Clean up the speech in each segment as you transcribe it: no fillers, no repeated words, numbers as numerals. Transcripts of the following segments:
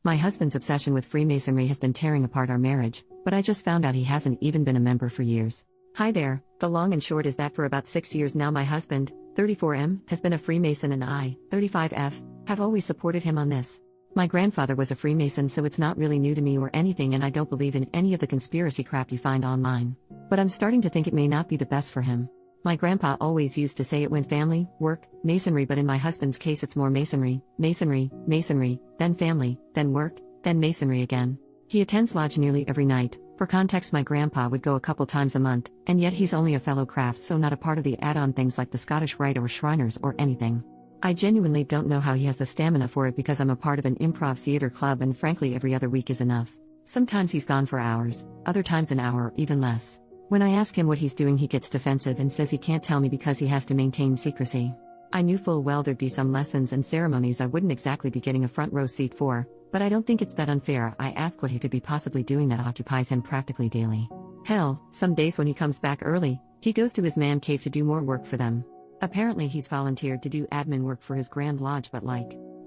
My husband's obsession with Freemasonry has been tearing apart our marriage, but I just found out he hasn't even been a member for years. Hi there, the long and short is that for about 6 years now my husband, 34M, has been a Freemason and I, 35F, have always supported him on this. My grandfather was a Freemason, so it's not really new to me or anything, and I don't believe in any of the conspiracy crap you find online. But I'm starting to think it may not be the best for him. My grandpa always used to say it went family, work, masonry, but in my husband's case it's more masonry, masonry, masonry, then family, then work, then masonry again. He attends lodge nearly every night. For context, my grandpa would go a couple times a month, and yet he's only a fellow craft, so not a part of the add-on things like the Scottish Rite or Shriners or anything. I genuinely don't know how he has the stamina for it, because I'm a part of an improv theater club and frankly every other week is enough. Sometimes he's gone for hours, other times an hour or even less. When I ask him what he's doing, he gets defensive and says he can't tell me because he has to maintain secrecy. I knew full well there'd be some lessons and ceremonies I wouldn't exactly be getting a front row seat for, but I don't think it's that unfair. I ask what he could be possibly doing that occupies him practically daily. Hell, some days when he comes back early, he goes to his man cave to do more work for them. Apparently he's volunteered to do admin work for his Grand Lodge, but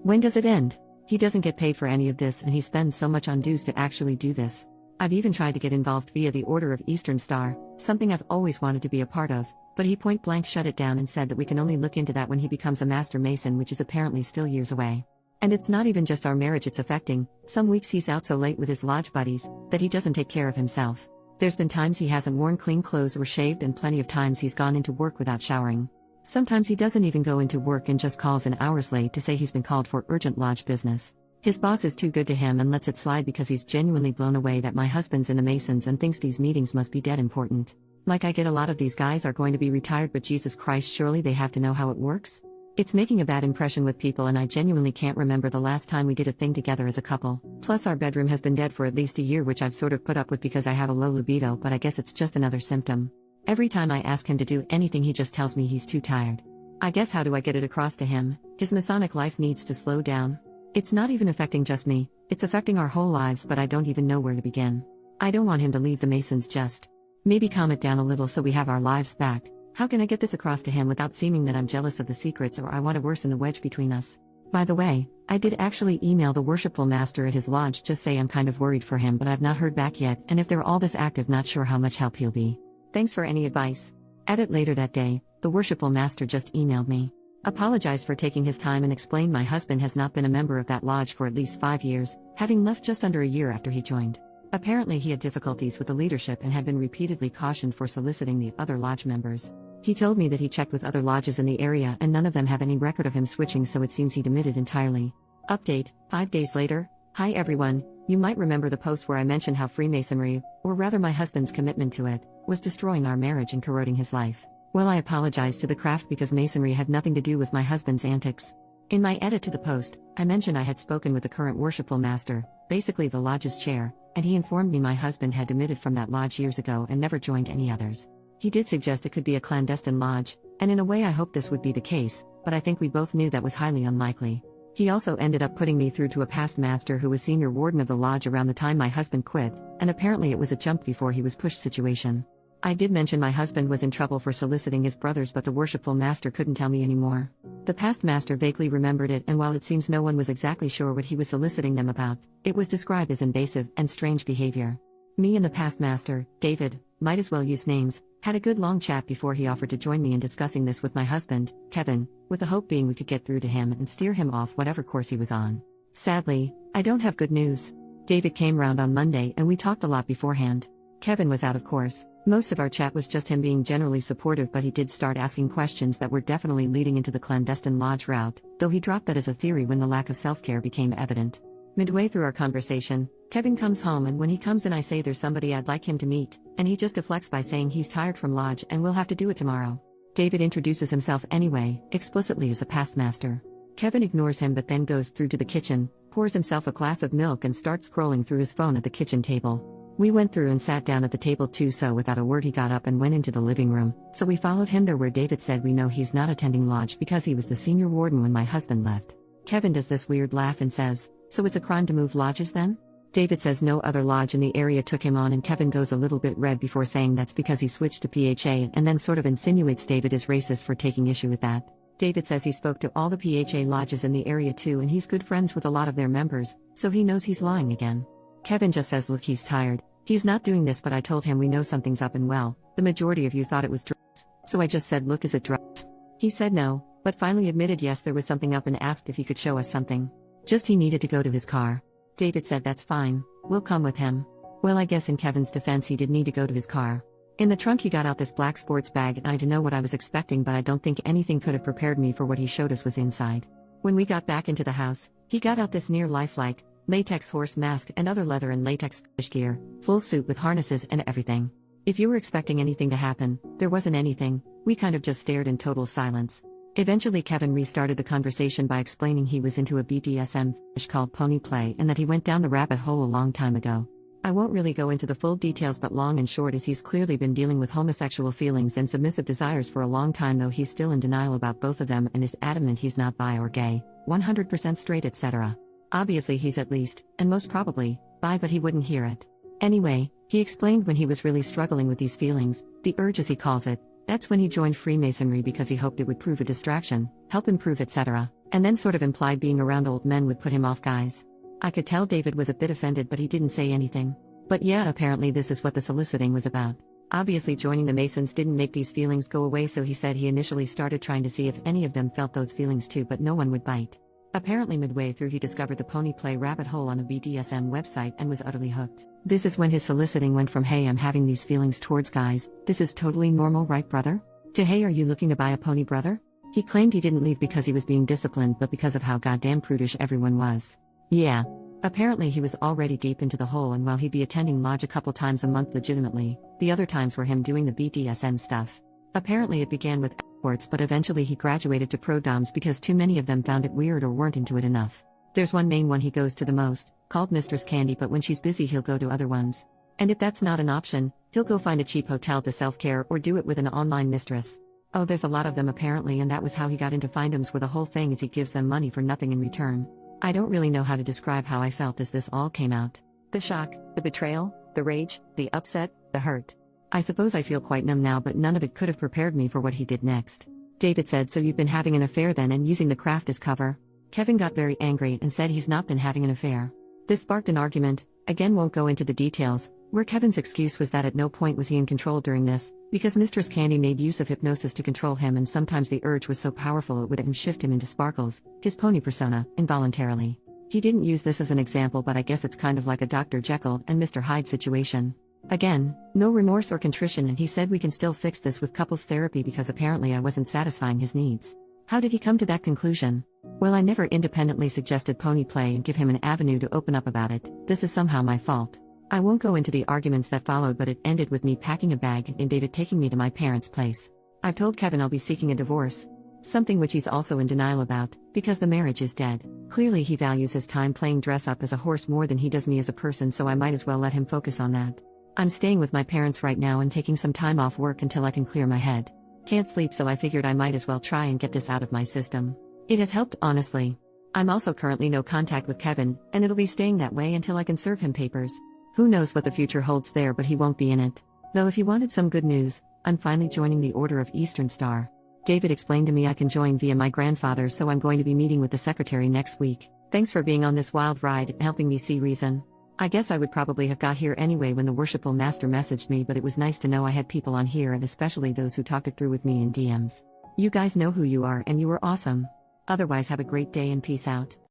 when does it end? He doesn't get paid for any of this, and he spends so much on dues to actually do this. I've even tried to get involved via the Order of Eastern Star, something I've always wanted to be a part of, but he point blank shut it down and said that we can only look into that when he becomes a Master Mason, which is apparently still years away. And it's not even just our marriage it's affecting. Some weeks he's out so late with his lodge buddies that he doesn't take care of himself. There's been times he hasn't worn clean clothes or shaved, and plenty of times he's gone into work without showering. Sometimes he doesn't even go into work and just calls in hours late to say he's been called for urgent lodge business. His boss is too good to him and lets it slide because he's genuinely blown away that my husband's in the Masons and thinks these meetings must be dead important. Like, I get a lot of these guys are going to be retired, but Jesus Christ, surely they have to know how it works? It's making a bad impression with people, and I genuinely can't remember the last time we did a thing together as a couple. Plus our bedroom has been dead for at least a year, which I've sort of put up with because I have a low libido, but I guess it's just another symptom. Every time I ask him to do anything he just tells me he's too tired. I guess how do I get it across to him? His Masonic life needs to slow down. It's not even affecting just me, it's affecting our whole lives, but I don't even know where to begin. I don't want him to leave the Masons, just maybe calm it down a little so we have our lives back. How can I get this across to him without seeming that I'm jealous of the secrets or I want to worsen the wedge between us? By the way, I did actually email the worshipful master at his lodge, just say I'm kind of worried for him, but I've not heard back yet, and if they're all this active, not sure how much help he'll be. Thanks for any advice. At it later that day, the worshipful master just emailed me. Apologized for taking his time and explained my husband has not been a member of that lodge for at least 5 years, having left just under a year after he joined. Apparently he had difficulties with the leadership and had been repeatedly cautioned for soliciting the other lodge members. He told me that he checked with other lodges in the area and none of them have any record of him switching, so it seems he demitted entirely. Update, 5 days later. Hi everyone, you might remember the post where I mentioned how Freemasonry, or rather my husband's commitment to it, was destroying our marriage and corroding his life. Well, I apologized to the craft because Masonry had nothing to do with my husband's antics. In my edit to the post, I mentioned I had spoken with the current worshipful master, basically the lodge's chair, and he informed me my husband had demitted from that lodge years ago and never joined any others. He did suggest it could be a clandestine lodge, and in a way I hoped this would be the case, but I think we both knew that was highly unlikely. He also ended up putting me through to a past master who was senior warden of the lodge around the time my husband quit, and apparently it was a jump before he was pushed situation. I did mention my husband was in trouble for soliciting his brothers, but the worshipful master couldn't tell me anymore. The past master vaguely remembered it, and while it seems no one was exactly sure what he was soliciting them about, it was described as invasive and strange behavior. Me and the past master, David, might as well use names, had a good long chat before he offered to join me in discussing this with my husband, Kevin, with the hope being we could get through to him and steer him off whatever course he was on. Sadly, I don't have good news. David came round on Monday and we talked a lot beforehand. Kevin was out, of course. Most of our chat was just him being generally supportive, but he did start asking questions that were definitely leading into the clandestine lodge route, though he dropped that as a theory when the lack of self-care became evident. Midway through our conversation, Kevin comes home, and when he comes in I say there's somebody I'd like him to meet, and he just deflects by saying he's tired from lodge and will have to do it tomorrow. David introduces himself anyway, explicitly as a past master. Kevin ignores him but then goes through to the kitchen, pours himself a glass of milk and starts scrolling through his phone at the kitchen table. We went through and sat down at the table too, so without a word he got up and went into the living room, so we followed him there, where David said we know he's not attending lodge because he was the senior warden when my husband left. Kevin does this weird laugh and says, "So it's a crime to move lodges then?" David says no other lodge in the area took him on, and Kevin goes a little bit red before saying that's because he switched to PHA, and then sort of insinuates David is racist for taking issue with that. David says he spoke to all the PHA lodges in the area too and he's good friends with a lot of their members, so he knows he's lying again. Kevin just says look, he's tired, he's not doing this, but I told him we know something's up and well, the majority of you thought it was drugs, so I just said look, is it drugs? He said no, but finally admitted yes, there was something up and asked if he could show us something. Just he needed to go to his car. David said that's fine, we'll come with him. Well, I guess in Kevin's defense he did need to go to his car. In the trunk he got out this black sports bag and I didn't know what I was expecting, but I don't think anything could have prepared me for what he showed us was inside. When we got back into the house, he got out this near lifelike, latex horse mask and other leather and latex fish gear, full suit with harnesses and everything. If you were expecting anything to happen, there wasn't anything, we kind of just stared in total silence. Eventually Kevin restarted the conversation by explaining he was into a BDSM fetish called pony play and that he went down the rabbit hole a long time ago. I won't really go into the full details, but long and short is he's clearly been dealing with homosexual feelings and submissive desires for a long time, though he's still in denial about both of them and is adamant he's not bi or gay, 100% straight, etc. Obviously he's at least, and most probably, bi, but he wouldn't hear it. Anyway, he explained when he was really struggling with these feelings, the urge as he calls it, that's when he joined Freemasonry because he hoped it would prove a distraction, help improve, etc., and then sort of implied being around old men would put him off guys. I could tell David was a bit offended, but he didn't say anything. But yeah, apparently this is what the soliciting was about. Obviously joining the Masons didn't make these feelings go away, so he said he initially started trying to see if any of them felt those feelings too, but no one would bite. Apparently midway through he discovered the pony play rabbit hole on a BDSM website and was utterly hooked. This is when his soliciting went from hey, I'm having these feelings towards guys, this is totally normal, right brother? To hey, are you looking to buy a pony, brother? He claimed he didn't leave because he was being disciplined, but because of how goddamn prudish everyone was. Yeah. Apparently he was already deep into the hole, and while he'd be attending lodge a couple times a month legitimately, the other times were him doing the BDSM stuff. Apparently it began with escorts, but eventually he graduated to pro-doms because too many of them found it weird or weren't into it enough. There's one main one he goes to the most, called Mistress Candy, but when she's busy he'll go to other ones. And if that's not an option, he'll go find a cheap hotel to self-care or do it with an online mistress. Oh, there's a lot of them apparently, and that was how he got into findoms, where the whole thing is he gives them money for nothing in return. I don't really know how to describe how I felt as this all came out. The shock, the betrayal, the rage, the upset, the hurt. I suppose I feel quite numb now, but none of it could have prepared me for what he did next. David said, so you've been having an affair then and using the craft as cover? Kevin got very angry and said he's not been having an affair. This sparked an argument, again won't go into the details, where Kevin's excuse was that at no point was he in control during this, because Mistress Candy made use of hypnosis to control him, and sometimes the urge was so powerful it would shift him into Sparkles, his pony persona, involuntarily. He didn't use this as an example, but I guess it's kind of like a Dr. Jekyll and Mr. Hyde situation. Again, no remorse or contrition, and he said we can still fix this with couples therapy because apparently I wasn't satisfying his needs. How did he come to that conclusion? Well, I never independently suggested pony play and give him an avenue to open up about it. This is somehow my fault. I won't go into the arguments that followed, but it ended with me packing a bag and David taking me to my parents' place. I've told Kevin I'll be seeking a divorce. Something which he's also in denial about, because the marriage is dead. Clearly he values his time playing dress up as a horse more than he does me as a person, so I might as well let him focus on that. I'm staying with my parents right now and taking some time off work until I can clear my head. Can't sleep, so I figured I might as well try and get this out of my system. It has helped, honestly. I'm also currently no contact with Kevin, and it'll be staying that way until I can serve him papers. Who knows what the future holds there, but he won't be in it. Though if you wanted some good news, I'm finally joining the Order of Eastern Star. David explained to me I can join via my grandfather, so I'm going to be meeting with the secretary next week. Thanks for being on this wild ride and helping me see reason. I guess I would probably have got here anyway when the worshipful master messaged me, but it was nice to know I had people on here, and especially those who talked it through with me in DMs. You guys know who you are and you were awesome. Otherwise, have a great day and peace out.